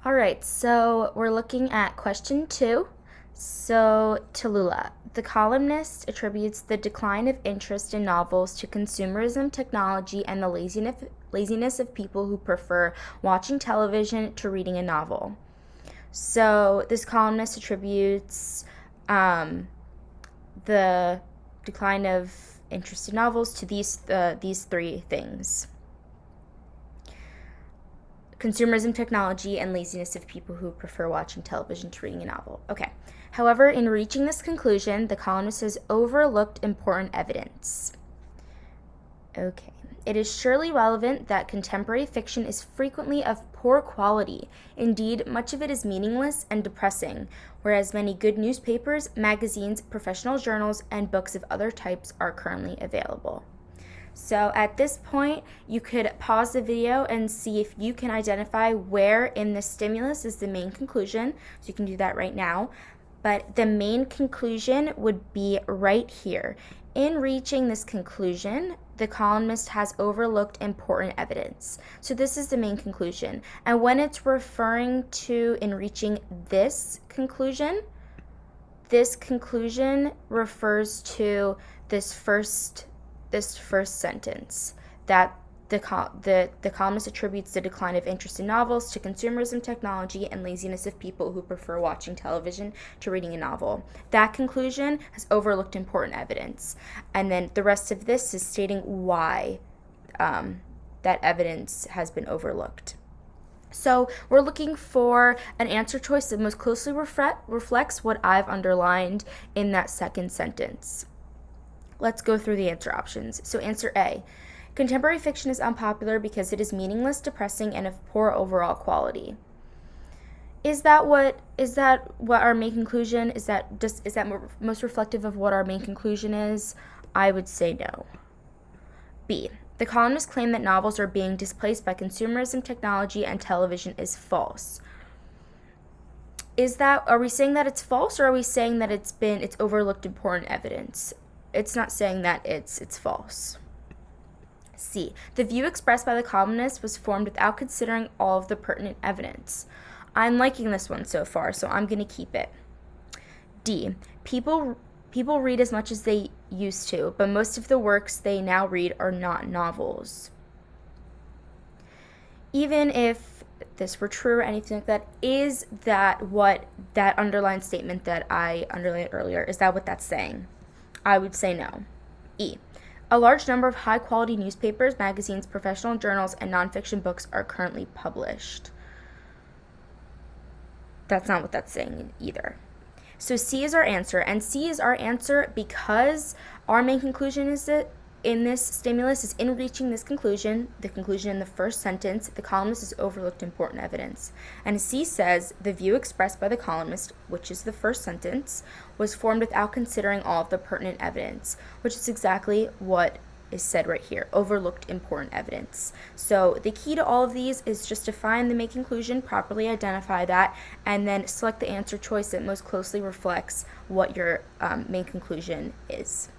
All right, so we're looking at question 2. So, Tallulah, the columnist attributes the decline of interest in novels to consumerism, technology, and the laziness of people who prefer watching television to reading a novel. So, this columnist attributes the decline of interest in novels to these three things: consumerism, technology, and laziness of people who prefer watching television to reading a novel. Okay. However, in reaching this conclusion, the columnist has overlooked important evidence. Okay. It is surely relevant that contemporary fiction is frequently of poor quality. Indeed, much of it is meaningless and depressing, whereas many good newspapers, magazines, professional journals, and books of other types are currently available. So at this point, you could pause the video and see if you can identify where in the stimulus is the main conclusion. So you can do that right now. But the main conclusion would be right here. In reaching this conclusion, the columnist has overlooked important evidence. So this is the main conclusion. And when it's referring to in reaching this conclusion refers to this first sentence, that the columnist attributes the decline of interest in novels to consumerism, technology, and laziness of people who prefer watching television to reading a novel. That conclusion has overlooked important evidence. And then the rest of this is stating why that evidence has been overlooked. So we're looking for an answer choice that most closely reflects what I've underlined in that second sentence. Let's go through the answer options. So answer A, contemporary fiction is unpopular because it is meaningless, depressing, and of poor overall quality. Is that what our main conclusion is? Is that most reflective of what our main conclusion is? I would say no. B, the columnist claim that novels are being displaced by consumerism, technology, and television is false. Are we saying that it's false, or are we saying that it's overlooked important evidence? It's not saying that it's false. C, the view expressed by the columnist was formed without considering all of the pertinent evidence. I'm liking this one so far, so I'm going to keep it. D, people read as much as they used to, but most of the works they now read are not novels. Even if this were true or anything like that, is that what that underlined statement that I underlined earlier, is that what that's saying? I would say no. E, a large number of high-quality newspapers, magazines, professional journals, and nonfiction books are currently published. That's not what that's saying either. So C is our answer, and C is our answer because our main conclusion is that in this stimulus is in reaching this conclusion, the conclusion in the first sentence, the columnist has overlooked important evidence. And C says the view expressed by the columnist, which is the first sentence, was formed without considering all of the pertinent evidence, which is exactly what is said right here, overlooked important evidence. So the key to all of these is just to find the main conclusion, properly identify that, and then select the answer choice that most closely reflects what your main conclusion is.